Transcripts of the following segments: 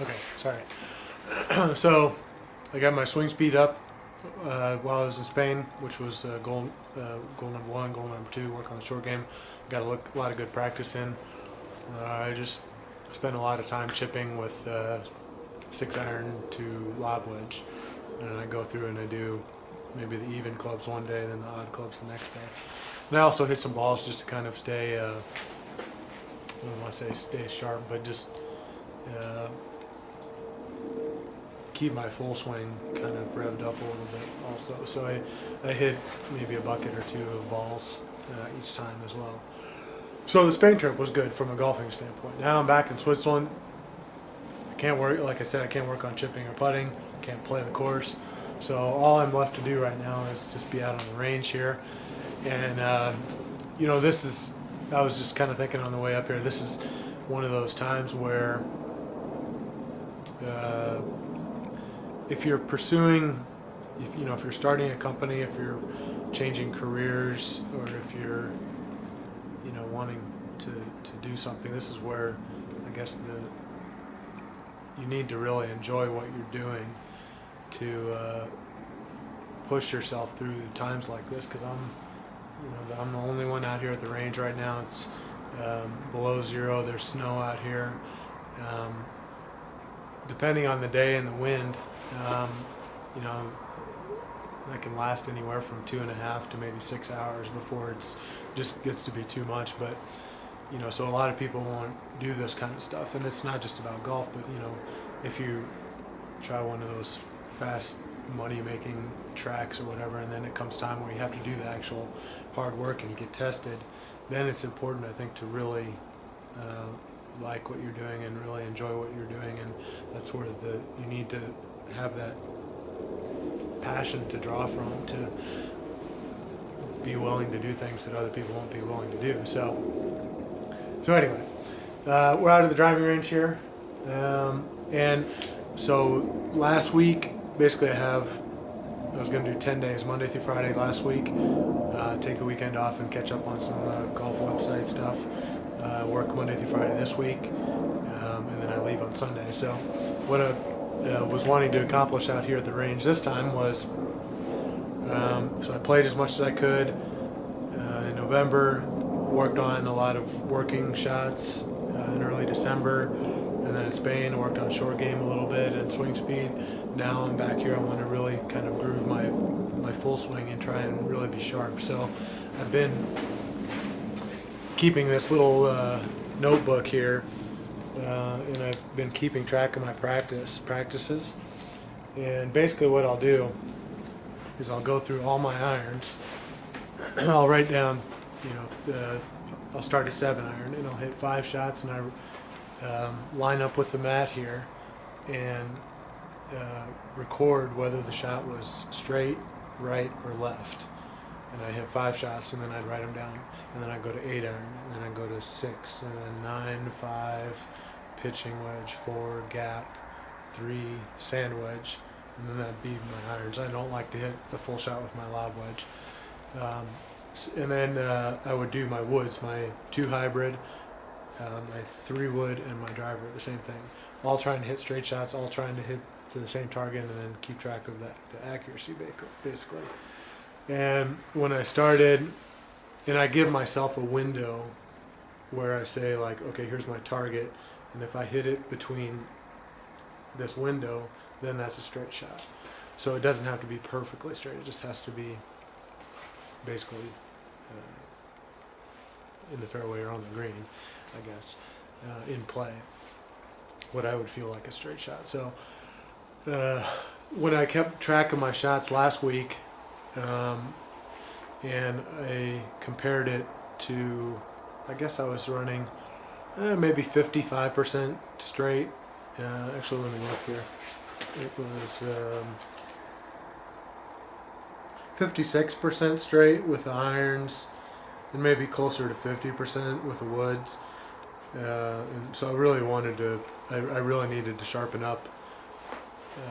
Okay, sorry. So I got my swing speed up while I was in Spain, which was goal number one, goal number two. Work on the short game. Got a lot of good practice in. I just spent a lot of time chipping with 6 iron to lob wedge, and I go through and I do maybe the even clubs one day, then the odd clubs the next day. And I also hit some balls just to kind of stay. I don't want to say stay sharp, but just uh, keep my full swing kind of revved up a little bit also. So I hit maybe a bucket or two of balls each time as well. So the Spain trip was good from a golfing standpoint. Now I'm back in Switzerland. I can't work, like I said, I can't work on chipping or putting. I can't play the course. So all I'm left to do right now is just be out on the range here. And, I was just kind of thinking on the way up here, this is one of those times where uh, if you're pursuing, if you're starting a company, if you're changing careers, or if you're, wanting to do something, this is where I guess you need to really enjoy what you're doing to push yourself through times like this. Because I'm the only one out here at the range right now. It's below zero. There's snow out here. Um, Depending on the day and the wind, um, you know, that can last anywhere from 2.5 to maybe 6 hours before it's just gets to be too much. But so a lot of people won't do this kind of stuff, and it's not just about golf. But if you try one of those fast money making tracks or whatever, and then it comes time where you have to do the actual hard work and you get tested, then it's important, I think, to really like what you're doing and really enjoy what you're doing. And that's where you need to have that passion to draw from, to be willing to do things that other people won't be willing to do. So anyway, we're out of the driving range here, and so last week, basically, I was going to do 10 days, Monday through Friday last week, take the weekend off and catch up on some golf website stuff, work Monday through Friday this week, and then I leave on Sunday. So what I was wanting to accomplish out here at the range this time was, so I played as much as I could in November, worked on a lot of working shots in early December, and then in Spain worked on short game a little bit and swing speed. Now I'm back here. I want to really kind of groove my full swing and try and really be sharp. So I've been keeping this little notebook here, and I've been keeping track of my practices. And basically what I'll do is I'll go through all my irons. I'll write down, I'll start at 7 iron and I'll hit 5 shots, and I line up with the mat here and record whether the shot was straight, right, or left. And I hit 5 shots, and then I'd write them down, and then I'd go to 8 iron, and then I'd go to 6, and then 9, 5, pitching wedge, 4, gap, 3, sand wedge, and then that'd be my irons. I don't like to hit a full shot with my lob wedge. And then I would do my woods, my 2 hybrid, my 3 wood, and my driver, the same thing. All trying to hit straight shots, all trying to hit to the same target, and then keep track of the accuracy, basically. And when I started, and I give myself a window where I say, like, okay, here's my target, and if I hit it between this window, then that's a straight shot. So it doesn't have to be perfectly straight, it just has to be basically in the fairway or on the green, I guess, in play, what I would feel like a straight shot. So when I kept track of my shots last week, and I compared it to, I guess I was running maybe 55% straight. Actually, let me look here. It was 56% straight with the irons, and maybe closer to 50% with the woods. And so I really I really needed to sharpen up.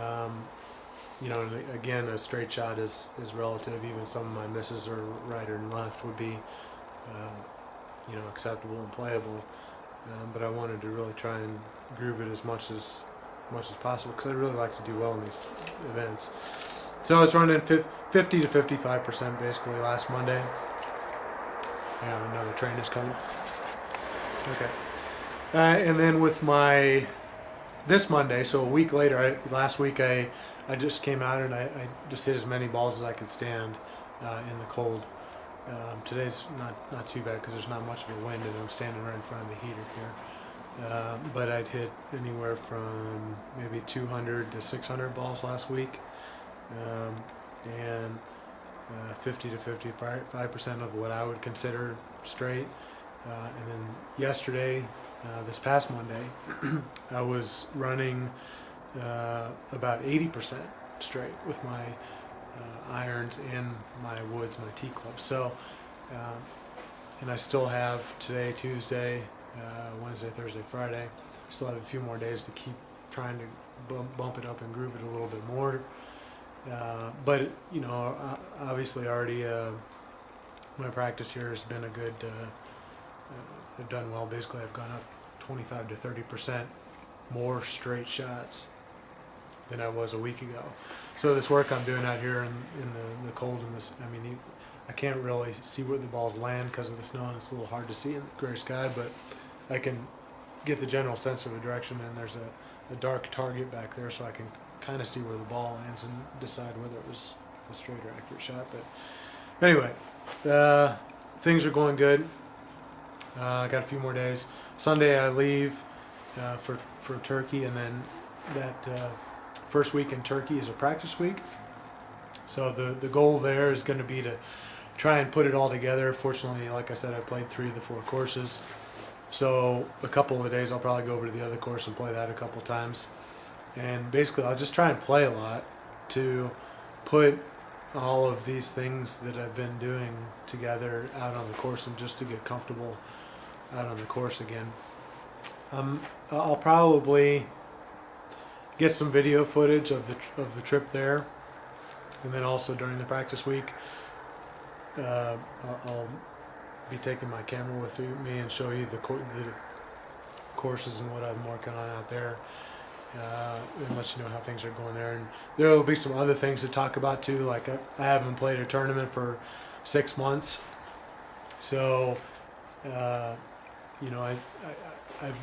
And again, a straight shot is relative. Even some of my misses or right or left would be, acceptable and playable. But I wanted to really try and groove it as much as much as possible because I really like to do well in these events. So I was running 50 to 55% basically last Monday. Yeah, another train is coming. Okay. And then with this Monday, so a week later, last week I just came out and I just hit as many balls as I could stand in the cold. Today's not too bad because there's not much of a wind and I'm standing right in front of the heater here. But I'd hit anywhere from maybe 200 to 600 balls last week, and 50 to 55% of what I would consider straight. And then yesterday, this past Monday, I was running about 80% straight with my irons and my woods, my tee clubs. So, and I still have today, Tuesday, Wednesday, Thursday, Friday. I still have a few more days to keep trying to bump it up and groove it a little bit more. But you know, obviously already my practice here has been a good. I've done well. Basically, I've gone up 25 to 30% more straight shots than I was a week ago. So this work I'm doing out here in the cold and this, I mean, I can't really see where the balls land because of the snow and it's a little hard to see in the gray sky, but I can get the general sense of a direction, and there's a dark target back there, so I can kind of see where the ball lands and decide whether it was a straight or accurate shot. But anyway, things are going good. I got a few more days. Sunday I leave for Turkey, and then that first week in Turkey is a practice week. So the goal there is going to be to try and put it all together. Fortunately, like I said, I played 3 of the 4 courses. So a couple of days I'll probably go over to the other course and play that a couple times. And basically I'll just try and play a lot to put all of these things that I've been doing together out on the course, and just to get comfortable out on the course again. I'll probably get some video footage of the trip there, and then also during the practice week, I'll be taking my camera with me and show you the courses and what I'm working on out there, and let you know how things are going there. And there will be some other things to talk about too. Like I haven't played a tournament for 6 months, so you know, I've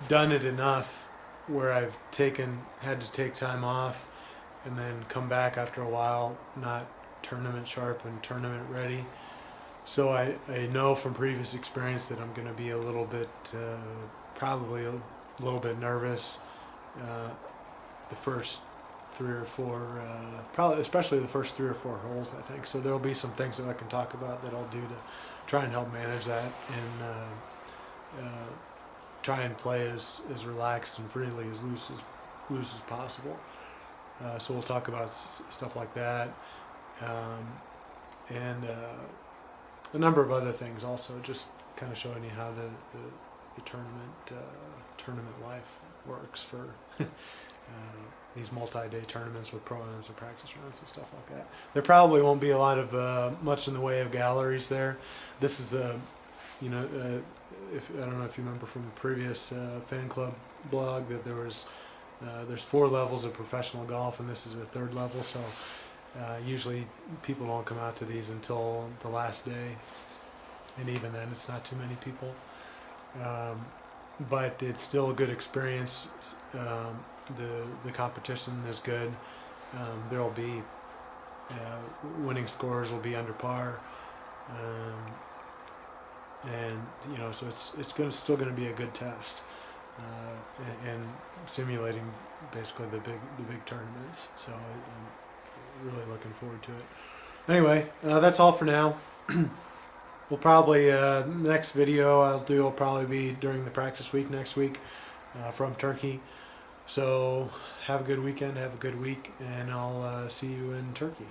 done it enough where I've had to take time off and then come back after a while not tournament sharp and tournament ready. So I know from previous experience that I'm going to be a little bit, probably a little bit nervous the first 3 or 4, probably especially the first 3 or 4 holes, I think. So there'll be some things that I can talk about that I'll do to try and help manage that, and try and play as relaxed and freely, as loose as possible. So we'll talk about stuff like that, and a number of other things also, just kind of showing you how the tournament life works for these multi-day tournaments with pro-ams and practice rounds and stuff like that. There probably won't be a lot of much in the way of galleries there. This is you know, I don't know if you remember from the previous fan club blog that there's 4 levels of professional golf, and this is a 3rd level. So usually people don't come out to these until the last day, and even then it's not too many people. But it's still a good experience. The competition is good. There will be winning scores will be under par, and you know, so it's still going to be a good test, and simulating basically the big tournaments. So I'm really looking forward to it. Anyway, that's all for now. We'll probably the next video I'll do will probably be during the practice week next week from Turkey. So have a good weekend, have a good week, and I'll see you in Turkey.